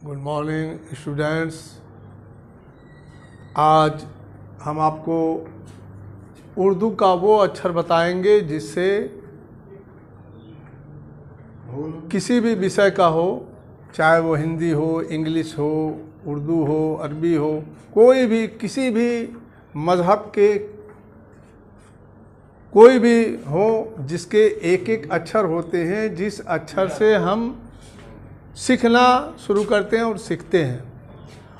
Good morning students. आज हम आपको उर्दू का वो अक्षर बताएंगे जिससे किसी भी विषय का हो, चाहे वो हिंदी हो, इंग्लिश हो, उर्दू हो, अरबी हो, कोई भी किसी भी मज़हब के कोई भी हो, जिसके एक एक अक्षर होते हैं, जिस अक्षर से हम सीखना शुरू करते हैं और सीखते हैं,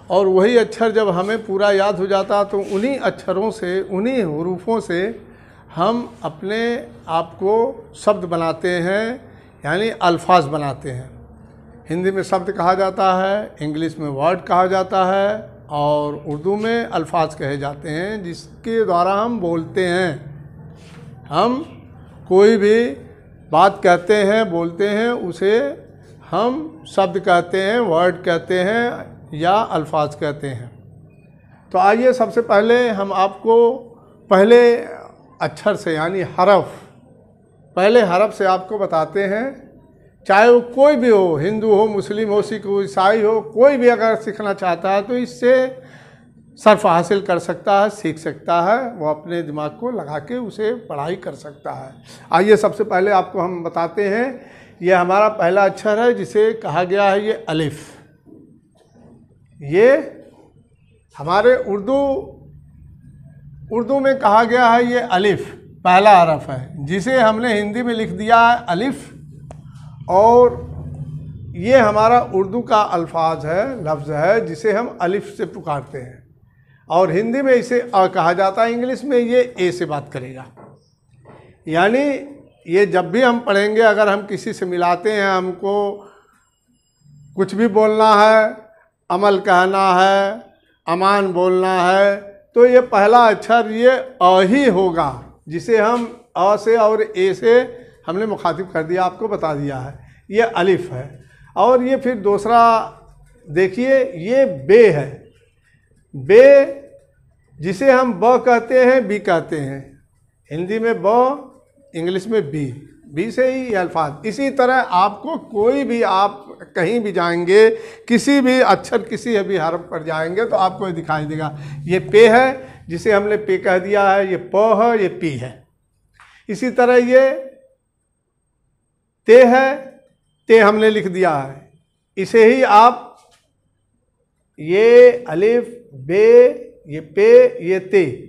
और वही अक्षर जब हमें पूरा याद हो जाता तो उन्हीं अक्षरों से, उन्हीं हुरूफों से हम अपने आप को शब्द बनाते हैं, यानी अल्फाज बनाते हैं। हिंदी में शब्द कहा जाता है, इंग्लिश में वर्ड कहा जाता है और उर्दू में अल्फाज कहे जाते हैं, जिसके द्वारा हम बोलते हैं। हम कोई भी बात कहते हैं, बोलते हैं, उसे हम शब्द कहते हैं, वर्ड कहते हैं या अल्फाज कहते हैं। तो आइए सबसे पहले हम आपको पहले अक्षर से यानी हरफ, पहले हरफ से आपको बताते हैं। चाहे वो कोई भी हो, हिंदू हो, मुस्लिम हो, सिख हो, ईसाई हो, कोई भी अगर सीखना चाहता है तो इससे सर्फ हासिल कर सकता है, सीख सकता है, वो अपने दिमाग को लगा के उसे पढ़ाई कर सकता है। आइए सबसे पहले आपको हम बताते हैं, ये हमारा पहला अक्षर है जिसे कहा गया है ये अलिफ। ये हमारे उर्दू में कहा गया है ये अलिफ, पहला हरफ है जिसे हमने हिंदी में लिख दिया है अलिफ, और ये हमारा उर्दू का अल्फाज है, लफ्ज़ है जिसे हम अलिफ से पुकारते हैं, और हिंदी में इसे अ कहा जाता है। इंग्लिश में ये ए से बात करेगा। यानी ये जब भी हम पढ़ेंगे, अगर हम किसी से मिलाते हैं, हमको कुछ भी बोलना है, अमल कहना है, अमान बोलना है, तो ये पहला अक्षर ये अ ही होगा, जिसे हम अ से और ए से हमने मुखातिब कर दिया, आपको बता दिया है, ये अलिफ है। और ये फिर दूसरा देखिए, ये बे है। बे जिसे हम ब कहते हैं, बी कहते हैं, हिंदी में ब, इंग्लिश में बी से ही ये अल्फाज। इसी तरह आपको कोई भी, आप कहीं भी जाएंगे, किसी भी अक्षर, किसी भी हरफ पर जाएंगे तो आपको ये दिखाई देगा, ये पे है जिसे हमने पे कह दिया है, ये प है, ये पी है। इसी तरह ये ते है, ते हमने लिख दिया है, इसे ही आप ये अलिफ, बे, ये पे, ये ते,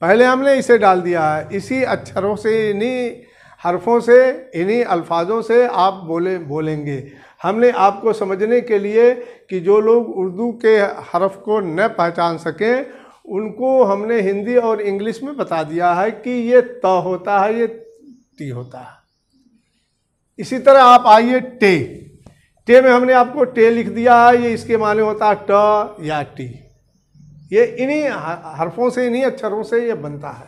पहले हमने इसे डाल दिया है। इसी अक्षरों से, इन्हीं हरफों से, इन्हीं अल्फाजों से आप बोलेंगे। हमने आपको समझने के लिए कि जो लोग उर्दू के हरफ को न पहचान सकें, उनको हमने हिंदी और इंग्लिश में बता दिया है कि ये त होता है, ये टी होता है। इसी तरह आप आइए टे। टे में हमने आपको टे लिख दिया है, ये इसके माने होता है ट या टी। ये इन्हीं हरफों से, इन्हीं अक्षरों से ये बनता है।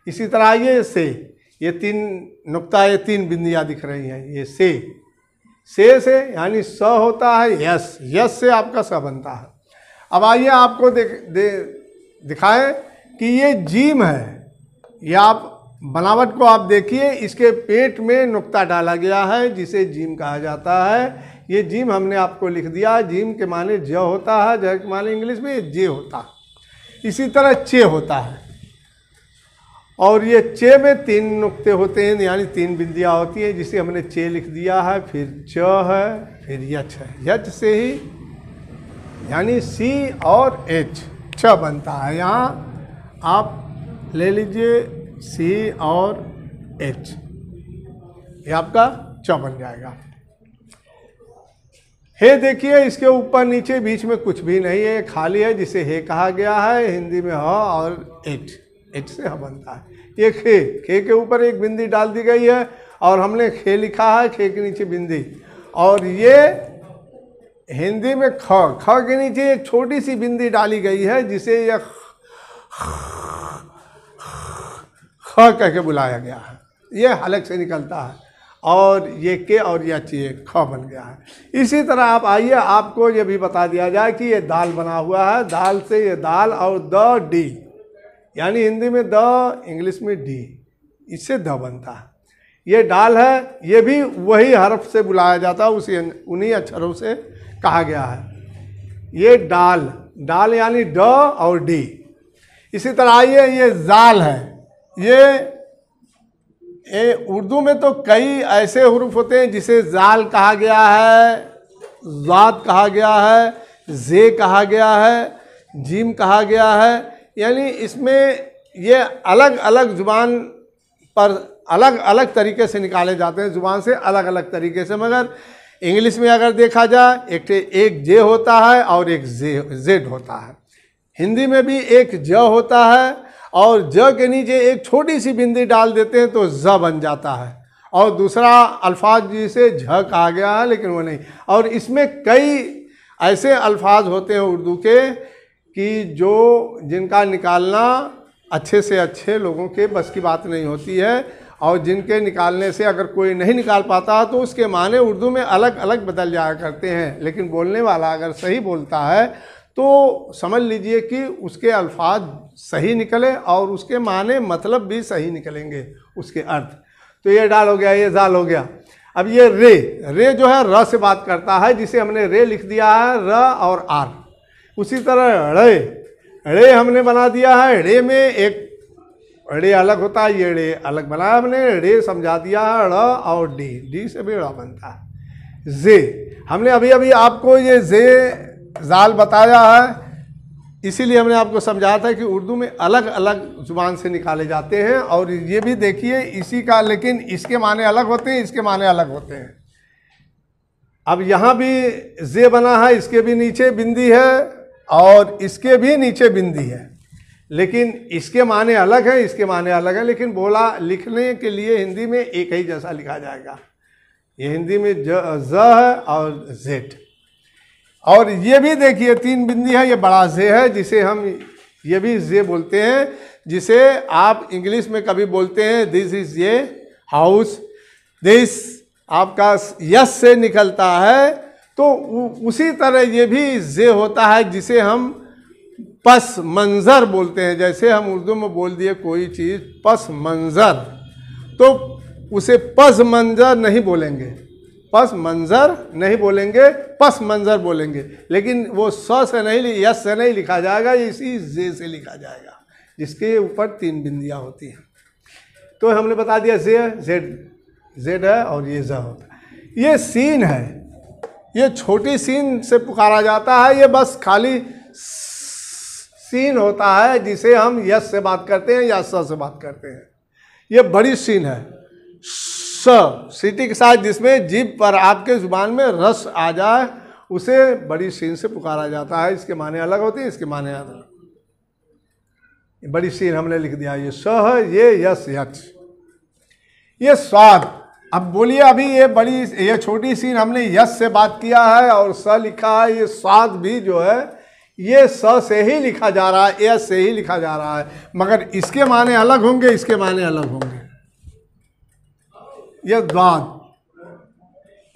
इसी तरह ये से, ये तीन नुक्ता, ये तीन बिंदियाँ दिख रही हैं, ये से यानी स होता है, यस, यस से आपका स बनता है। अब आइए आपको दिखाएं कि ये जीम है। ये आप बनावट को आप देखिए, इसके पेट में नुक्ता डाला गया है जिसे जीम कहा जाता है। ये जीम हमने आपको लिख दिया। जीम के माने ज होता है, ज के माने इंग्लिश में जे होता है। इसी तरह चे होता है, और ये चे में तीन नुक्ते होते हैं, यानी तीन बिंदियाँ होती हैं, जिसे हमने चे लिख दिया है। फिर च है, फिर यच है, यच से ही यानी सी और एच, छ बनता है। यहाँ आप ले लीजिए सी और एच, ये आपका च बन जाएगा। हे देखिए, इसके ऊपर नीचे बीच में कुछ भी नहीं है, खाली है, जिसे हे कहा गया है। हिंदी में ह और एच से ह बनता है। ये खे के ऊपर एक बिंदी डाल दी गई है, और हमने खे लिखा है, खे के नीचे बिंदी। और ये हिंदी में ख के नीचे एक छोटी सी बिंदी डाली गई है, जिसे यह ख कह के बुलाया गया है। ये हलक से निकलता है, और ये के और यह चे ख बन गया है। इसी तरह आप आइए, आपको ये भी बता दिया जाए कि ये दाल बना हुआ है। दाल से ये दाल, और द डी, यानी हिंदी में द, इंग्लिश में डी, इससे द बनता है। ये डाल है, ये भी वही हरफ से बुलाया जाता है, उसी उन्हीं अक्षरों से कहा गया है। ये डाल, डाल यानी ड और डी। इसी तरह आइए, ये जाल है। ये उर्दू में तो कई ऐसे हुरूफ होते हैं जिसे जाल कहा गया है, ज़ाद कहा गया है, जे कहा गया है, जीम कहा गया है। यानी इसमें ये अलग अलग ज़ुबान पर अलग अलग तरीके से निकाले जाते हैं, ज़ुबान से अलग अलग तरीके से। मगर इंग्लिश में अगर देखा जाए एक जे होता है और एक जेड होता है। हिंदी में भी एक ज होता है और ज के नीचे एक छोटी सी बिंदी डाल देते हैं तो ज बन जाता है। और दूसरा अल्फाज जिसे झ कहा गया है, लेकिन वो नहीं। और इसमें कई ऐसे अल्फाज होते हैं उर्दू के कि जिनका निकालना अच्छे से अच्छे लोगों के बस की बात नहीं होती है, और जिनके निकालने से अगर कोई नहीं निकाल पाता तो उसके माने उर्दू में अलग अलग बदल जाया करते हैं। लेकिन बोलने वाला अगर सही बोलता है तो समझ लीजिए कि उसके अल्फाज सही निकले और उसके माने मतलब भी सही निकलेंगे, उसके अर्थ। तो ये डाल हो गया, ये जाल हो गया। अब ये रे जो है र से बात करता है, जिसे हमने रे लिख दिया है र और आर। उसी तरह रे हमने बना दिया है। रे में एक रे अलग होता है, ये रे अलग बनाया हमने, रे समझा दिया है र और डी से भी ड़ बनता है। जे हमने अभी अभी आपको ये जे जाल बताया है, इसीलिए हमने आपको समझाया था कि उर्दू में अलग अलग ज़ुबान से निकाले जाते हैं। और ये भी देखिए इसी का, लेकिन इसके माने अलग होते हैं, इसके माने अलग होते हैं। अब यहाँ भी जे बना है, इसके भी नीचे बिंदी है और इसके भी नीचे बिंदी है, लेकिन इसके माने अलग है, इसके माने अलग है। लेकिन बोला लिखने के लिए हिंदी में एक ही जैसा लिखा जाएगा। ये हिंदी में ज है और जेड। और ये भी देखिए 3 बिंदी है, ये बड़ा जे है, जिसे हम ये भी जे बोलते हैं, जिसे आप इंग्लिश में कभी बोलते हैं दिस इज ये हाउस। दिस आपका यस से निकलता है, तो उसी तरह ये भी जे होता है, जिसे हम पस मंज़र बोलते हैं। जैसे हम उर्दू में बोल दिए कोई चीज़ पस मंज़र, तो उसे पस मंज़र नहीं बोलेंगे, पस मंज़र नहीं बोलेंगे, पस मंज़र बोलेंगे। लेकिन वो स से नहीं, यस से नहीं लिखा जाएगा, इसी जे से लिखा जाएगा, जिसके ऊपर 3 बिंदियाँ होती हैं। तो हमने बता दिया जेड है और ये ज होता है। ये सीन है, ये छोटी सीन से पुकारा जाता है। ये बस खाली सीन होता है, जिसे हम यस से बात करते हैं या स से बात करते हैं। ये बड़ी सीन है, सीटी के साथ, जिसमें जीभ पर आपके ज़ुबान में रस आ जाए, उसे बड़ी सीन से पुकारा जाता है। इसके माने अलग होते हैं, इसके माने अलग। बड़ी सीन हमने लिख दिया, ये स है, ये यस यक्ष। ये स्वाद। अब बोलिए, अभी ये छोटी सीन हमने यस से बात किया है और स लिखा है। ये स्वाद भी जो है ये स से ही लिखा जा रहा है, एस से ही लिखा जा रहा है, मगर इसके माने अलग होंगे, इसके माने अलग होंगे। ये दाद,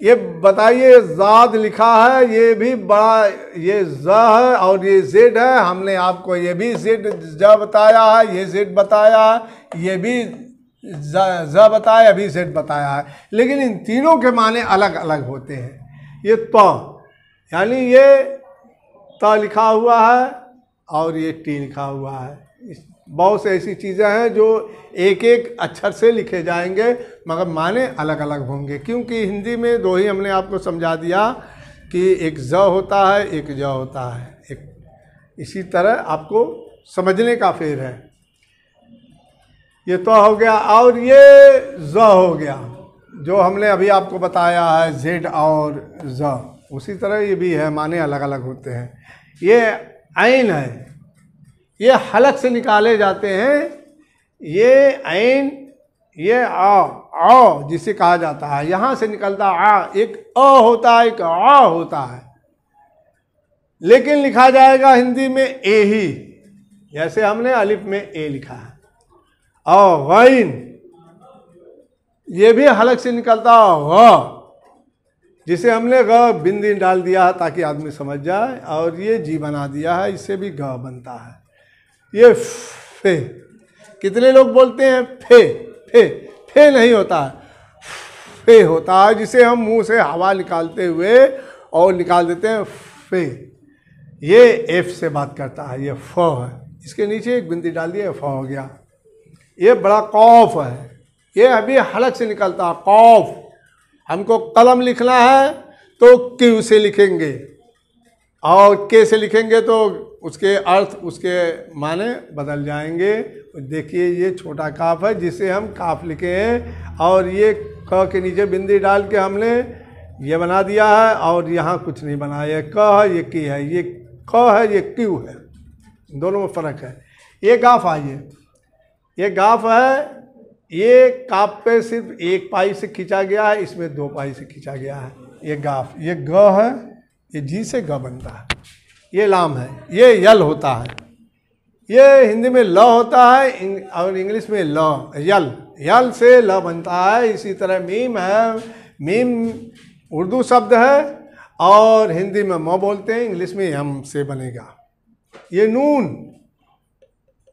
ये बताइए जाद लिखा है, ये भी बड़ा, ये ज है और ये जेड है। हमने आपको ये भी जेड ज बताया है, ये जेड बताया है, ये भी ज बताया, अभी जेड बताया है। लेकिन इन तीनों के माने अलग अलग होते हैं। ये त, यानी ये त लिखा हुआ है और ये टी लिखा हुआ है। बहुत से ऐसी चीज़ें हैं जो एक एक अक्षर से लिखे जाएंगे, मगर माने अलग अलग होंगे, क्योंकि हिंदी में 2 ही हमने आपको समझा दिया कि एक ज होता है, एक ज होता है। एक इसी तरह आपको समझने का फेर है। ये तो हो गया, और ये ज हो गया जो हमने अभी आपको बताया है, जेड और ज। उसी तरह ये भी है, माने अलग अलग होते हैं। ये ऐन है, ये हलक से निकाले जाते हैं। ये ऐन, ये आ जिसे कहा जाता है, यहाँ से निकलता आ, एक अ होता है, एक आ होता है, लेकिन लिखा जाएगा हिंदी में ए ही, जैसे हमने अलिफ में ए लिखा है। गैन, ये भी हलक से निकलता ग, जिसे हमने ग बिंदी डाल दिया है ताकि आदमी समझ जाए, और ये जी बना दिया है, इससे भी ग बनता है। ये फे, कितने लोग बोलते हैं फे, फे नहीं होता है, फे होता है, जिसे हम मुंह से हवा निकालते हुए और निकाल देते हैं फे। ये एफ से बात करता है, ये फ है, इसके नीचे एक बिंदी डाल दिया, फ हो गया। ये बड़ा कौफ है, ये अभी हलक से निकलता है कौफ। हमको कलम लिखना है तो क्यू से लिखेंगे, और के से लिखेंगे तो उसके अर्थ, उसके माने बदल जाएंगे। देखिए ये छोटा काफ है जिसे हम काफ लिखे हैं, और ये क के नीचे बिंदी डाल के हमने ये बना दिया है, और यहाँ कुछ नहीं बनाया। ये क है, ये की है, ये ख है, ये क्यू है, दोनों में फ़र्क है। ये गाफ आइए, ये गाफ है, ये काफ पे सिर्फ एक पाई से खींचा गया है, इसमें 2 पाई से खींचा गया है। ये गाफ, ये ग है, ये जी से ग बनता है। ये लाम है, ये यल होता है, ये हिंदी में ल होता है और इंग्लिश में ल, यल, यल से ल बनता है। इसी तरह मीम है, मीम उर्दू शब्द है और हिंदी में म बोलते हैं, इंग्लिश में यम से बनेगा। ये नून,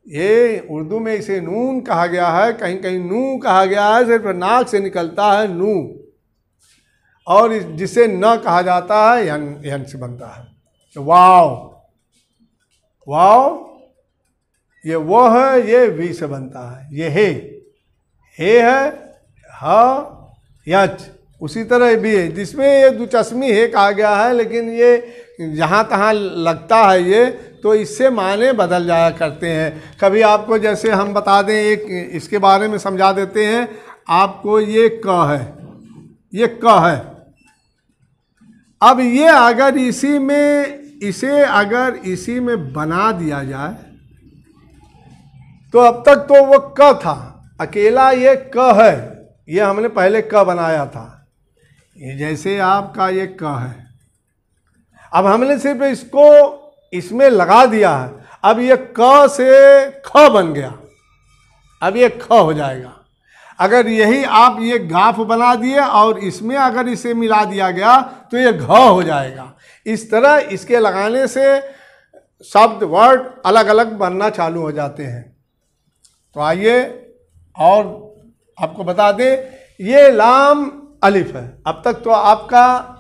ये उर्दू में इसे नून कहा गया है, कहीं कहीं नू कहा गया है, सिर्फ नाक से निकलता है नू, और जिसे न कहा जाता है यन, यन से बनता है। तो वाव, वाव ये वो है, ये वी से बनता है। ये हे है, ह यच, उसी तरह भी है, जिसमें ये दुचस्मी हे कहा गया है, लेकिन ये जहाँ तहाँ लगता है ये, तो इससे माने बदल जाया करते हैं। कभी आपको जैसे हम बता दें, एक इसके बारे में समझा देते हैं आपको। ये क है, ये क है। अब ये अगर इसी में, इसे अगर इसी में बना दिया जाए तो अब तक तो वो क था, अकेला ये क है, ये हमने पहले क बनाया था। ये जैसे आपका ये क है, अब हमने सिर्फ इसको इसमें लगा दिया है, अब ये क से ख बन गया, अब ये ख हो जाएगा। अगर यही आप ये गाफ बना दिए और इसमें अगर इसे मिला दिया गया तो ये घ हो जाएगा। इस तरह इसके लगाने से शब्द, वर्ड अलग अलग बनना चालू हो जाते हैं। तो आइए और आपको बता दें, ये लाम अलिफ है। अब तक तो आपका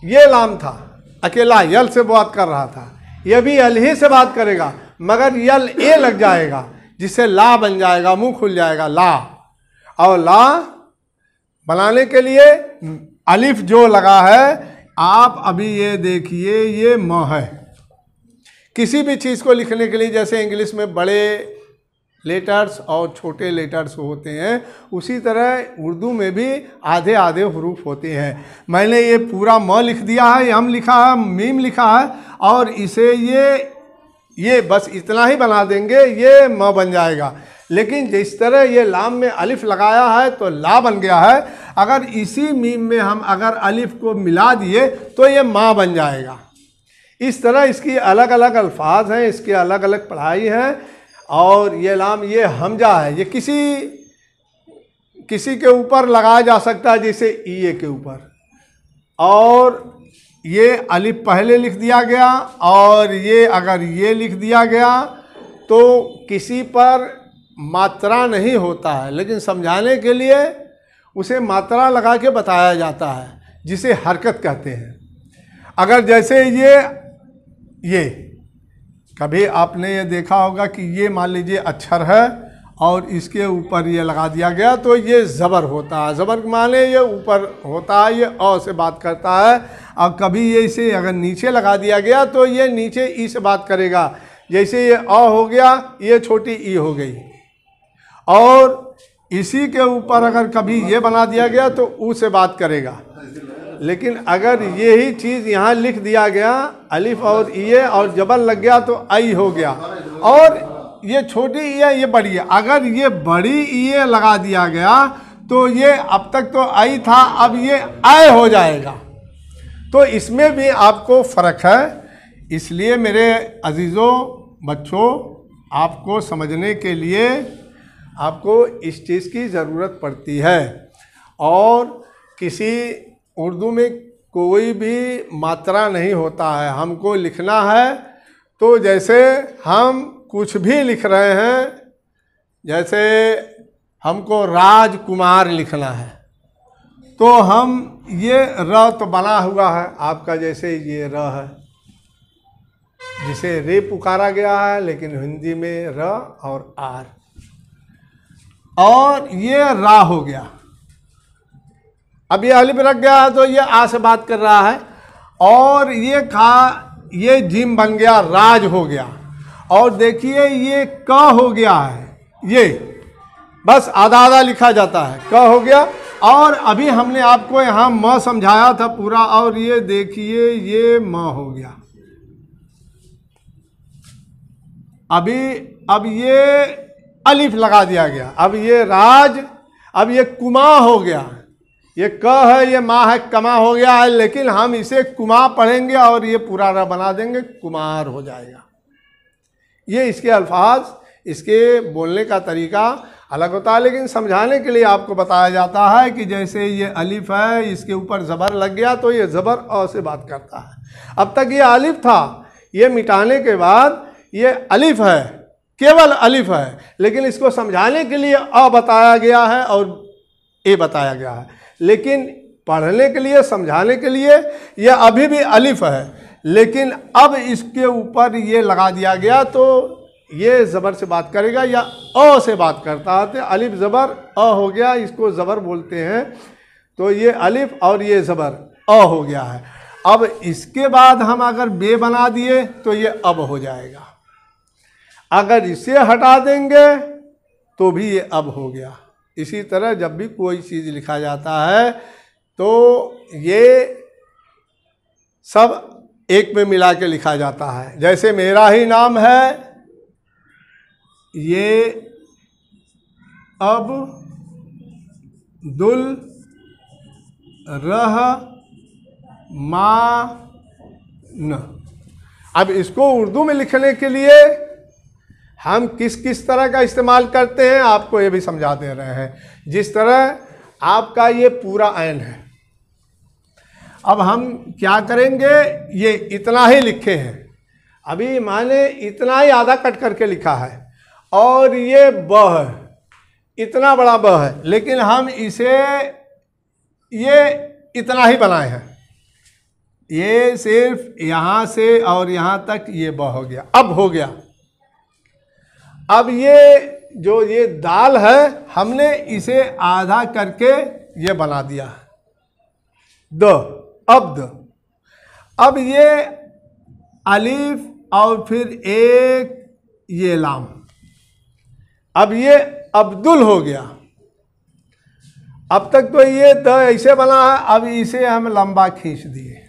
ये लाम था, अकेला यल से बात कर रहा था, यह भी यल ही से बात करेगा, मगर यल ए लग जाएगा, जिससे ला बन जाएगा, मुंह खुल जाएगा ला। और ला बनाने के लिए अलिफ जो लगा है, आप अभी ये देखिए, ये म है। किसी भी चीज़ को लिखने के लिए जैसे इंग्लिश में बड़े लेटर्स और छोटे लेटर्स होते हैं, उसी तरह उर्दू में भी आधे आधे हरूफ होते हैं। मैंने ये पूरा म लिख दिया है, यम लिखा है, मीम लिखा है, और इसे ये बस इतना ही बना देंगे, ये म बन जाएगा। लेकिन जिस तरह ये लाम में अलिफ लगाया है तो ला बन गया है, अगर इसी मीम में हम अगर अलिफ को मिला दिए तो ये माँ बन जाएगा। इस तरह इसकी अलग अलग अल्फाज हैं, इसकी अलग अलग पढ़ाई है। और ये लाम, ये हमजा है, ये किसी के ऊपर लगाया जा सकता है, जैसे ई के ऊपर, और ये अलिफ पहले लिख दिया गया और ये अगर ये लिख दिया गया तो किसी पर मात्रा नहीं होता है, लेकिन समझाने के लिए उसे मात्रा लगा के बताया जाता है, जिसे हरकत कहते हैं। अगर जैसे ये कभी आपने ये देखा होगा कि ये मान लीजिए अक्षर है और इसके ऊपर ये लगा दिया गया तो ये ज़बर होता है, ज़बर माने ये ऊपर होता है, ये अ से बात करता है। और कभी ये इसे अगर नीचे लगा दिया गया तो ये नीचे ई से बात करेगा, जैसे ये अ हो गया, ये छोटी ई हो गई। और इसी के ऊपर अगर कभी ये बना दिया गया तो ऊ से बात करेगा। लेकिन अगर यही चीज़ यहाँ लिख दिया गया, अलिफ और ये और जबर लग गया तो आई हो गया, और ये छोटी ई है, ये बड़ी है, अगर ये बड़ी ई लगा दिया गया तो ये अब तक तो आई था, अब ये आय हो जाएगा। तो इसमें भी आपको फ़र्क है। इसलिए मेरे अजीज़ों बच्चों, आपको समझने के लिए आपको इस चीज़ की ज़रूरत पड़ती है। और किसी उर्दू में कोई भी मात्रा नहीं होता है, हमको लिखना है तो जैसे हम कुछ भी लिख रहे हैं, जैसे हमको राजकुमार लिखना है तो हम ये र तो बना हुआ है आपका, जैसे ये र है जिसे रे पुकारा गया है, लेकिन हिंदी में र और आर, और ये रा हो गया। अब ये अलिफ रख गया है तो ये आ से बात कर रहा है, और ये जिम बन गया, राज हो गया। और देखिए ये क हो गया है, ये बस आधा आधा लिखा जाता है, क हो गया। और अभी हमने आपको यहाँ म समझाया था पूरा, और ये देखिए ये म हो गया। अब ये अलिफ लगा दिया गया, अब ये राज, अब ये कुमा हो गया। ये क है, ये माँ है, कमा हो गया है, लेकिन हम इसे कुमा पढ़ेंगे और ये पूरा र बना देंगे, कुमार हो जाएगा। ये इसके अल्फाज, इसके बोलने का तरीका अलग होता है, लेकिन समझाने के लिए आपको बताया जाता है कि जैसे ये अलिफ है, इसके ऊपर ज़बर लग गया तो ये ज़बर अ से बात करता है। अब तक ये अलिफ था, ये मिटाने के बाद ये अलिफ है, केवल अलिफ है, लेकिन इसको समझाने के लिए अ बताया गया है और ए बताया गया है, लेकिन पढ़ने के लिए, समझाने के लिए ये अभी भी अलिफ है, लेकिन अब इसके ऊपर ये लगा दिया गया तो ये ज़बर से बात करेगा या अ से बात करता है। तो अलिफ ज़बर अ हो गया, इसको ज़बर बोलते हैं। तो ये अलिफ और ये ज़बर अ हो गया है। अब इसके बाद हम अगर बे बना दिए तो ये अब हो जाएगा, अगर इसे हटा देंगे तो भी ये अब हो गया। इसी तरह जब भी कोई चीज़ लिखा जाता है तो ये सब एक में मिला के लिखा जाता है। जैसे मेरा ही नाम है, ये अब दुल रह मा न। अब इसको उर्दू में लिखने के लिए हम किस किस तरह का इस्तेमाल करते हैं आपको ये भी समझा दे रहे हैं। जिस तरह आपका ये पूरा ऐन है, अब हम क्या करेंगे, ये इतना ही लिखे हैं, अभी माने इतना ही आधा कट करके लिखा है, और ये ब है, इतना बड़ा ब है, लेकिन हम इसे ये इतना ही बनाए हैं, ये सिर्फ यहाँ से और यहाँ तक ये ब हो गया, अब हो गया। अब ये जो ये दाल है, हमने इसे आधा करके ये बना दिया द, अब्द। अब ये अलिफ और फिर एक ये लाम, अब ये अब्दुल हो गया। अब तक तो ये द ऐसे बना है, अब इसे हम लंबा खींच दिए।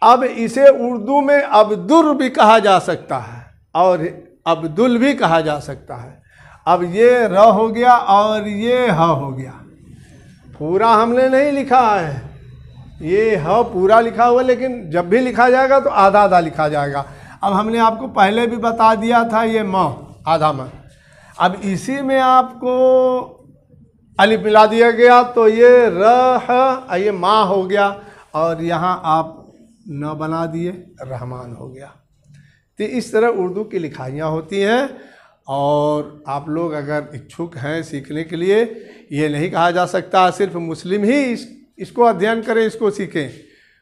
अब इसे उर्दू में अब्दुर भी कहा जा सकता है और अब्दुल भी कहा जा सकता है। अब ये र हो गया और ये ह हो गया। पूरा हमने नहीं लिखा है, ये ह पूरा लिखा हुआ, लेकिन जब भी लिखा जाएगा तो आधा आधा लिखा जाएगा। अब हमने आपको पहले भी बता दिया था ये म, आधा म। अब इसी में आपको अलिफ मिला दिया गया तो ये र है, ये माँ हो गया, और यहाँ आप न बना दिए, रहमान हो गया। तो इस तरह उर्दू की लिखाइयाँ होती हैं, और आप लोग अगर इच्छुक हैं सीखने के लिए, ये नहीं कहा जा सकता सिर्फ मुस्लिम ही इसको अध्ययन करें, इसको सीखें।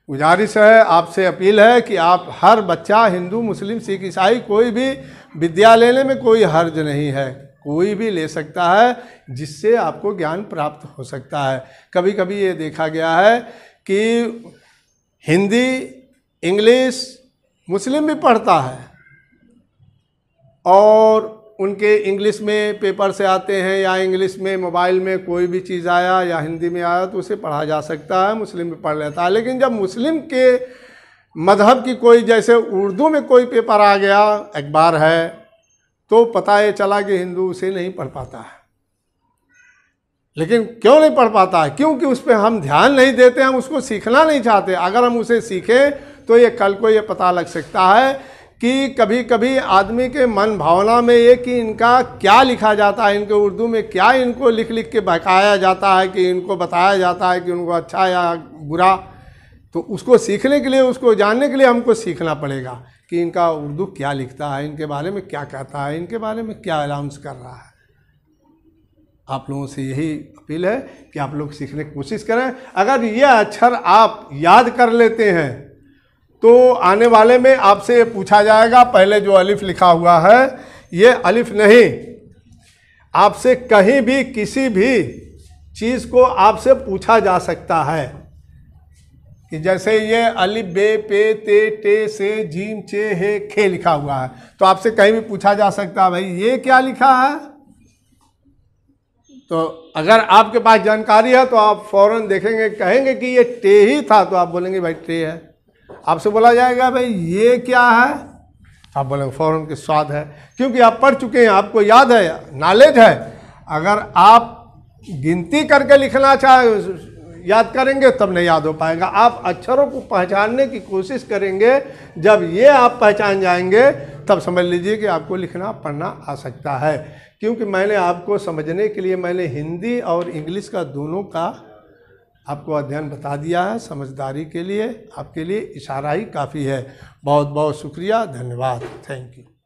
गुजारिश है, आपसे अपील है कि आप हर बच्चा, हिंदू मुस्लिम सिख ईसाई, कोई भी विद्या लेने में कोई हर्ज नहीं है, कोई भी ले सकता है, जिससे आपको ज्ञान प्राप्त हो सकता है। कभी कभी ये देखा गया है कि हिंदी, इंग्लिश मुस्लिम भी पढ़ता है, और उनके इंग्लिश में पेपर से आते हैं, या इंग्लिश में मोबाइल में कोई भी चीज़ आया या हिंदी में आया तो उसे पढ़ा जा सकता है, मुस्लिम भी पढ़ लेता है। लेकिन जब मुस्लिम के मज़हब की कोई, जैसे उर्दू में कोई पेपर आ गया, अखबार है, तो पता ये चला कि हिंदू उसे नहीं पढ़ पाता है। लेकिन क्यों नहीं पढ़ पाता है? क्योंकि उस पर हम ध्यान नहीं देते, हम उसको सीखना नहीं चाहते। अगर हम उसे सीखें तो ये कल को ये पता लग सकता है कि कभी कभी आदमी के मन भावना में ये कि इनका क्या लिखा जाता है, इनके उर्दू में क्या इनको लिख लिख के बहकाया जाता है, कि इनको बताया जाता है कि उनको अच्छा या बुरा। तो उसको सीखने के लिए, उसको जानने के लिए हमको सीखना पड़ेगा कि इनका उर्दू क्या लिखता है, इनके बारे में क्या कहता है, इनके बारे में क्या अनाउंस कर रहा है। आप लोगों से यही अपील है कि आप लोग सीखने की कोशिश करें। अगर ये अक्षर आप याद कर लेते हैं तो आने वाले में आपसे ये पूछा जाएगा, पहले जो अलिफ लिखा हुआ है ये अलिफ नहीं, आपसे कहीं भी किसी भी चीज़ को आपसे पूछा जा सकता है कि जैसे ये अलिफ बे पे ते टे से जीम चे हे खे लिखा हुआ है, तो आपसे कहीं भी पूछा जा सकता है भाई ये क्या लिखा है। तो अगर आपके पास जानकारी है तो आप फौरन देखेंगे, कहेंगे कि ये टे ही था तो आप बोलेंगे भाई टे है। आपसे बोला जाएगा भाई ये क्या है, आप बोलेंगे फौरन के स्वाद है, क्योंकि आप पढ़ चुके हैं, आपको याद है, नॉलेज है। अगर आप गिनती करके लिखना याद करेंगे तब नहीं याद हो पाएगा। आप अक्षरों को पहचानने की कोशिश करेंगे, जब ये आप पहचान जाएंगे तब समझ लीजिए कि आपको लिखना पढ़ना आ सकता है। क्योंकि मैंने आपको समझने के लिए मैंने हिंदी और इंग्लिश का दोनों का आपको अध्ययन बता दिया है। समझदारी के लिए आपके लिए इशारा ही काफ़ी है। बहुत बहुत शुक्रिया, धन्यवाद, थैंक यू।